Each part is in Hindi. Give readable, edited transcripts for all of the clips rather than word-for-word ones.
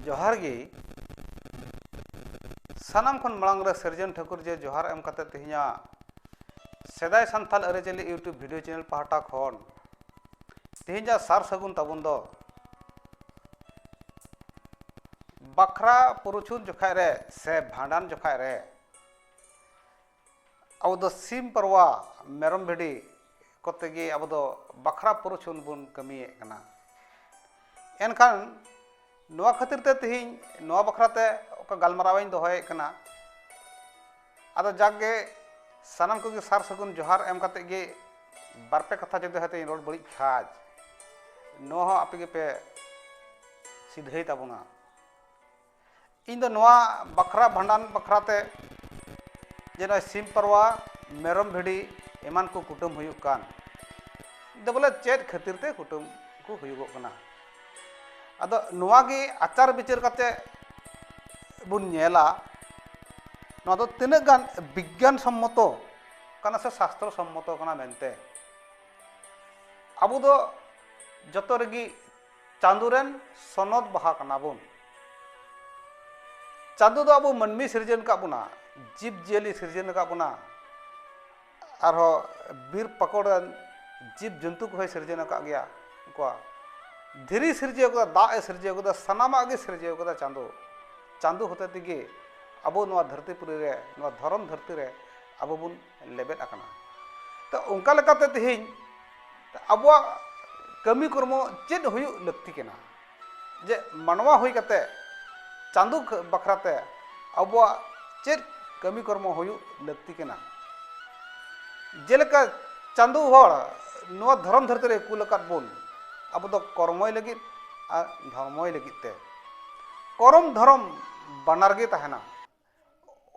जोहार गे सानाम खन मांग रे सिरजन ठाकुर जे जोहार एम कते तिहिया सेदाय सान्थाल अरेचली यूट्यूब वीडियो चैनल पाहटा खन तिहिजा सार सगुन ताबुन दो बखरा पुरुछुन जोखाय रे से भांडान जोखाय रे अब दो सिम परवा मेरम भेड़ी कोते गे अब दो बखरा पुरुछुन बुन कमिए कना एनखान नोआ खातिर ते तिहिं नोआ बखराते ओका गालमारावाइन दोहय कना आदो जागे सानाम को सार सगुन जोहार एम कते गे बारपे कथा जदि हते रोड बड़ी खाज नो हो आपे गे पे सिधै ताबुना इन दो नोआ बखरा भांडान बखराते जे सिम परवा मेरम भेड़ी एमान को कुटुम हुयुक कान दो बोले चेत खातिर ते कुटुम को हुयुगो कना आदो नोआ गे आचार विचार कते बुन नेला नोआ दो तिना गान विज्ञान सम्मतो कना से शास्त्र सम्मतो कना मेनते अबु दो जतो रेगी चांदुरेन सनद बहा कना बुन चांदु दो अबु मनमी सिरजन का बुना जीव जियली सिरजन का बुना आरो बीर पकड़न जीव जंतु को सिरजन का गया को धीरी सिरजे को दा सिरजे को सनामा गे सिरजे को चांदु चांदु होते तिगे अब नोआ धरतीपुरी रे नोआ धरम धरती रे अब बुन लेबेद आकना तो उनका लेकाते तिहिं अब कमी कर्म चेद हुयु लक्ति केना जे मानवा हुई कते चांदु बखराते अब चेद कमी कर्म हुयु लक्ति केना जेलेका चांदु हर नोआ धरम धरती रे कुलकात बुन अब तो कर्मय लगित और धर्मय लगित ते करम धर्म बनारगे तहना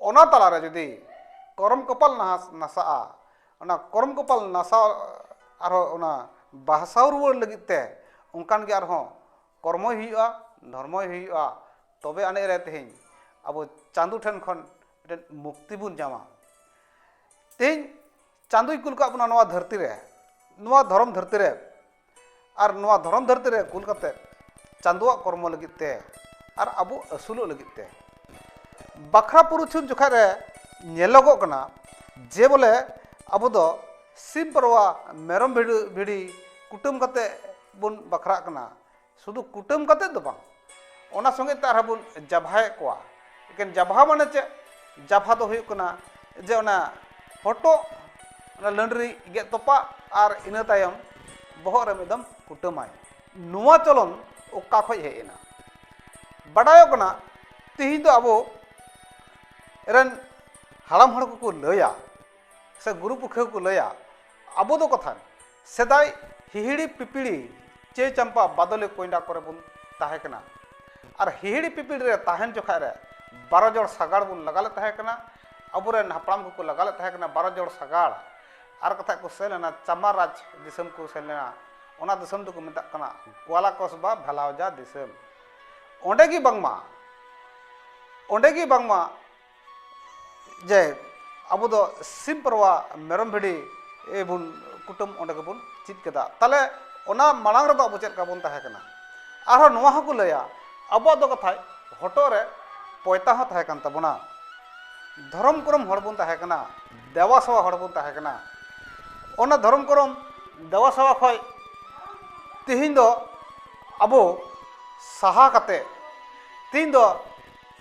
ओना तला रे जदि करम कपाल नासा ओना करम कपाल नासा आरो ओना बाहसाव रुवाड़ लगित ते उनकान गे आरो कर्मय हुयुआ धर्मय हुयुआ तबे आने रे तेहिं अब चांदु ठेन खन मुक्ति बुन जामा तेहिं चांदुई कुलका बुना नोआ धरती रे नोआ धर्म धरती रे और नोआ धरम धरती रे कुल कते चांदुआ कर्म लगित ते और अबु असुलो लगित ते बखरा पुरुछुन जोखा रे नेलोगो कना जे बोले अबु दो सिम परवा मेरम भिड़ी कुटुम कते बुन बखरा कना शुधु कुटुम कते दो बांग ओना संगे तार बुन जभाए कोआ लेकिन जभा माने चे जभा दो हुयुक कना जे ओना फोटो ओना लंडरी गे तोपा और इना तायम बहर रे एकदम कुटुमाय नुआ चलन ओका खय हेना बडायो कना तिहि दो अबो रन हाड़ाम हड़ को लया से गुरु पुखे को लया अबो दो कथा सेदाय हिहिड़ी पिपिड़ी चे चंपा बादले कोइंडा करे बुन ताहे कना और हिहिड़ी पिपिड़ी रे ताहन जोखा रे 12 जोड़ सगाड़ बुन लगाले ताहे कना अबो रे हापड़ाम को लगाले ताहे कना 12 जोड़ सगाड़ और कथा को सेलेना चमाराज दिसम को सेलेना ओना दिसम दो को मेता कना ग्वाला कस्बा भलावजा दिसम ओंडेगी बांगमा जे अब दो सिम परवा मेरम भिड़ी ए बुन कुटुम ओंडे को बुन चित केदा ताले ओना मालांग रे दो अब चेद का बुन ताहे कना आरो नोआ हको लया अब दो कथा हटो रे पयता हो ताहे कान ताबुना धर्म करम हड़ बुन ताहे कना देवा सवा हड़ बुन ताहे कना ओना धर्म करम देवा सवा खय तिहिं दो अबो साहा कते तीन दो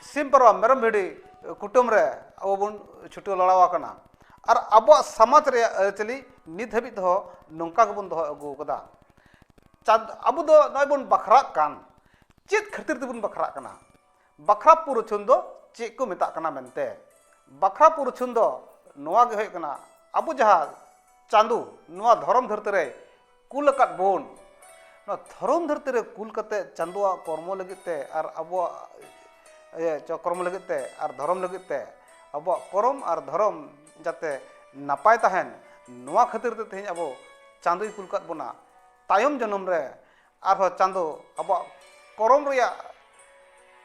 सिम परवा मेरम भिड़ी कुटुम रे अब बुन छुट्टी लड़ावा कना और अब समाज रे अरचली नित हबी दो नोंका गबुन दो अगु कदा अब दो नय बुन बखरा कान चेत खातिर तेबुन बखरा कना बखरा पुरुछुन दो चे को मेता कना मेनते बखरा पुरुछुन दो नोआ गे होय कना अब जहा चांदू नोआ धरम धरती रे कुल काट बुन धरम धरती रे कुल कते चांदुआ कर्म लगिते और अब कर्म लगिते और धर्म लगिते अब करम और धर्म जाते नापाय तहन नोआ खातिर ते तेहिं अब चांदुई कुल काट बुना तायम जन्म रे आरो चांदो अब करम रिया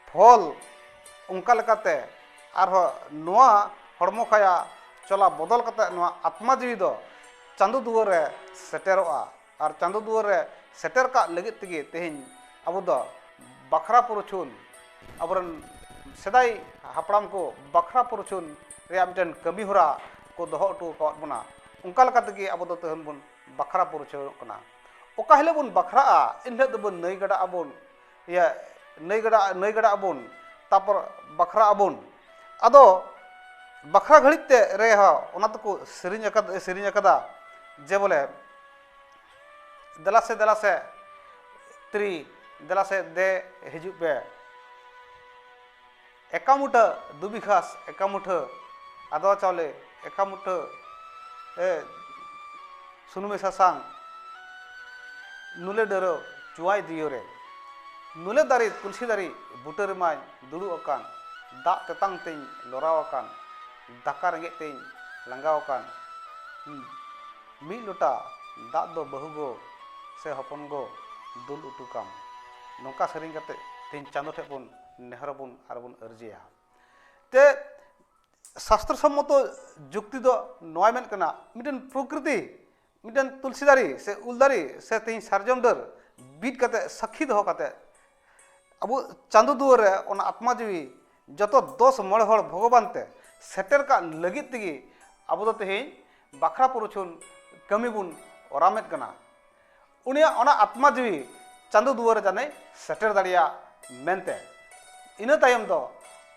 फल उनका लेकाते आरो नोआ हड़मो खाया चला बदल कते नोआ आत्मा जीवी दो चांदो दुआर रे सेटेरोआ और चांदो दुआर रे सेटर का लगित तेगे तेहिं अब दो बखरा पुरुछुन अबरन सेदाई हापड़ाम को बखरा पुरुचुन रे मिटन कमी होरा को दोहो टू कवाद बना उनका लगा तगी अब दो तहन बुन बखरा पुरुचुन कना ओका हिले बुन बखरा इन हिले बुन नई गड़ा अबुन या नई गड़ा अबुन तापर बखरा अबुन अदो बखरा घड़ीते रे हा ओना तको सिरिंज अकदा जे बोले दला से त्री दला से दे हिजु पे एकामुठा दुबिखास एकामुठा आदवा चावले एकामुठा सुनुमे सासांग नुले डरो चुआई दियो रे नुले दारी तुलसी दारी बुटे रेमाय दुड़ु अकान दा तेतांग तें लोराव अकान दाका रेंगे तें लंगाव अकान मी लोटा दा दो बहुगो से हपन गो दुल उटुकाम नौका सरिंग कते तें चांदो ठे बुन नेहरबुन आरबुन अर्जिया ते शास्त्र सम्मत जुक्ति दो नोय मेन कना मिटन प्रकृति मिटन तुलसी दारी से उल दारी से तें सारजम डर बीट कते सखी दो कते अब चांदो दुआर रे ओना आत्मा जीवी जतो दोष मळे हळ भगवान ते सेटर का लगित तगी अब दो तें बखरा पुरुचुन कमी बुन ओरामेत कना उनिया ओना आत्मा जीवी चांदो दुआर जाने सेटर दाड़िया मेनते इना तायम दो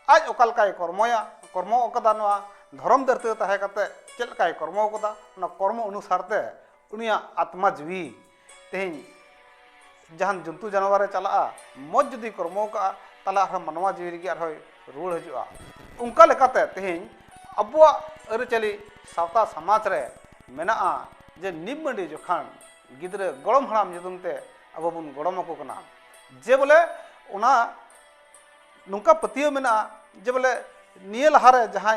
आज ओकालकाय कर्मया कर्म ओकदा नवा धर्म दरते ताहे कते चेलकाय कर्म ओकदा ना कर्म अनुसार ते उनिया आत्मा जीवी तें जहान जंतु जानवर चला मज जदि कर्म का तला मानवा जीवी गे रूढ़ हजुआ उनका लेकाते तें अबुआ अरिचली सावता समाज रे मेना जे निमंडी जोखान गिद्रे गड़म हड़ाम जुदुम ते अब बुन गड़म को कना जे बोले उना नुका पतियो मेना जे बोले निये लहारे जहां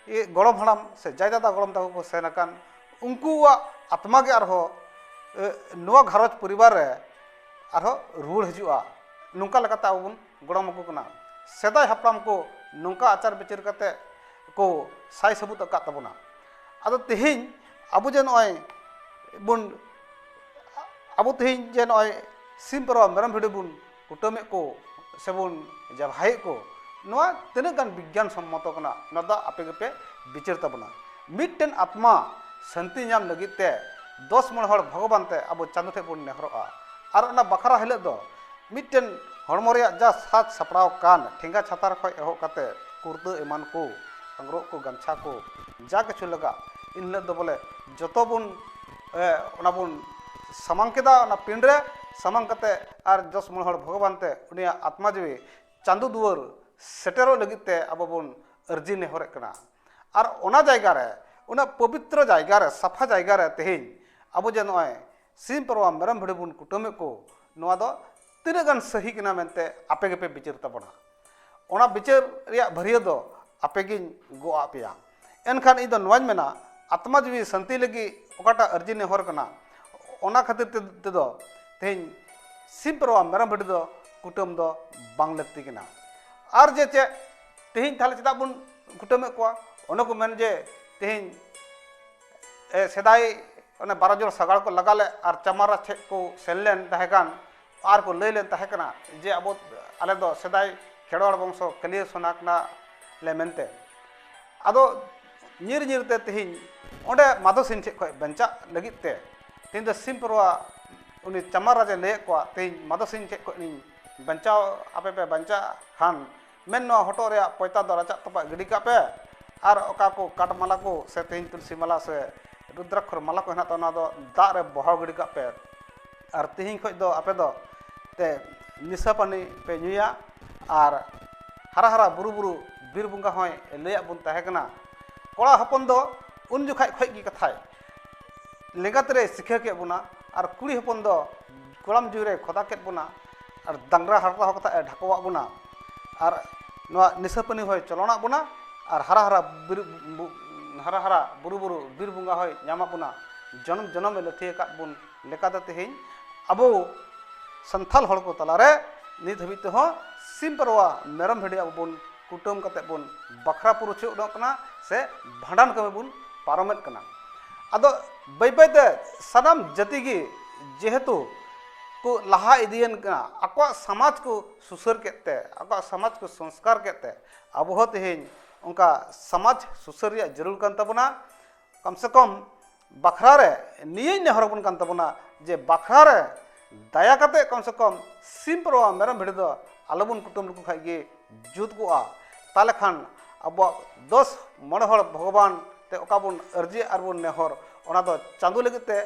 ये गड़म हड़ाम से जायदादा गड़म तक को सेनकान उनकुआ आत्मा गे आरहो नुआ घरज परिवार रे आरहो रूढ़ हजुआ नुका लगाता अब बुन गड़म को कना सेदाय हापड़ाम को नुका आचार विचार कते को साई सबूत अका तबना अदो तेहिं अब जे नय बुन अब तेहिं जे नय सिम परवा मेरम भिडे बुन कुटमे को सेबुन जबाहे को नोआ तिना गान विज्ञान सम्मत कना नदा आपे गपे विचार तबना मिटन आत्मा शांति नाम लगिते 10 मन हड़ भगवान ते अब चांदो ठे बुन नेहरोआ आर ना बखरा हेले दो मिटन हड़मो रे जा सात सपड़ाव कान ठेंगा छातार खय एहो कते कुर्ता एमान को अंग्रो को गमछा को जा किछु लगा इन ले दो बोले जतो बुन ओना बुन समांग केदा ना पिंडरे समांग कते आर 10 मन हड़ भगवान ते उनिया आत्मा जीवी चांदो दुआर सेटेरो लगिते अब बुन अर्जी नेहरे कना आर ओना जायगा रे ओना पवित्र जायगा रे सफा जायगा रे तेहिं अब जे नय सिम परवा मेरम भिडे बुन कुटमे को नोआ दो तिना गान सही कना मेनते आपे गेपे विचार तबना ओना विचार रिया भरिया दो आपे गिन गो आपेया एनखान इ दो नोवाज मेना आत्मा जीवी शांति लगी ओकाटा अर्जी नेहर कना ओना खातिर ते दो तेहिं सिम परवा मेरम भिडे दो कुटम दो बांग लगती कना आर जे चे तेहिं थाले चदा बुन कुटमे को ओना को मेन जे तेहिं सेदाई ओने 12 जोर सगाड़ को लगाले आर चमारा छे को सेनलेन तहेकान आर को लैलेन तहेकना जे अब आले दो सेदाई खेड़वाड़ वंशो कलिय सोनाकना ले मेनते आदो निर निरते तेहिं ओंडे माधो सिन छे खय बंचा लगिते तेहिं दो सिम परवा उनी चमारा जे ले को तेहिं माधो सिन छे खय नि बंचाव आपे पे बंचा खान मेन नो हटो रे पैता दो राचा तपा गिडी का पे आर ओका को काट माला को से तेहिं तुलसी माला से रुद्राक्षर माला को हेना तो ना दो दा रे बहाव गिडी का पे आर तेहिं खय दो आपे दो ते निशा पानी पे नुया आर हरा हरा बुरु बुरु बीर बुंगा होय लैया बुन तहेकना कोड़ा हपन दो उन जुखाय खय गी कथाय लेगात रे सिखे के बुना आर कुड़ी हपन दो कोड़ाम जुरे खोदा के बुना आर दांगरा हरता कथा ढाकवा बुना आर नोआ निशा पानी होय चलना बुना आर हरा हरा बुरु बुरु बीर बुंगा होय न्यामा बुना जन्म जन्म लथि का बुन लेकाते तेहिं अबो संथाल हड़ को तलारे नित हबिते हो सिम परवा मेरम भेड़े अब बुन कुटुम कते बुन बखरा पुरुचे उडकना से भांडान कमे बुन पारमेत कना अदो बै बैते सनाम जाति गी जेहेतु को लहा इदियन कना आको समाज को सुसर केते आको समाज को संस्कार केते अब हो तेहेन उनका समाज सुसर या जरूर कान तबना कम से कम बखरा रे निये नेहर बन कान तबना जे बखरा रे दया कते कम से कम सिम परवा मेरम भिड़ दो आलोबन कुटुम को खाइगे जुत को आ ताले खान अब 10 मण हर भगवान ते ओका बन अर्जी आर बन नेहर ओना दो चांदू लगते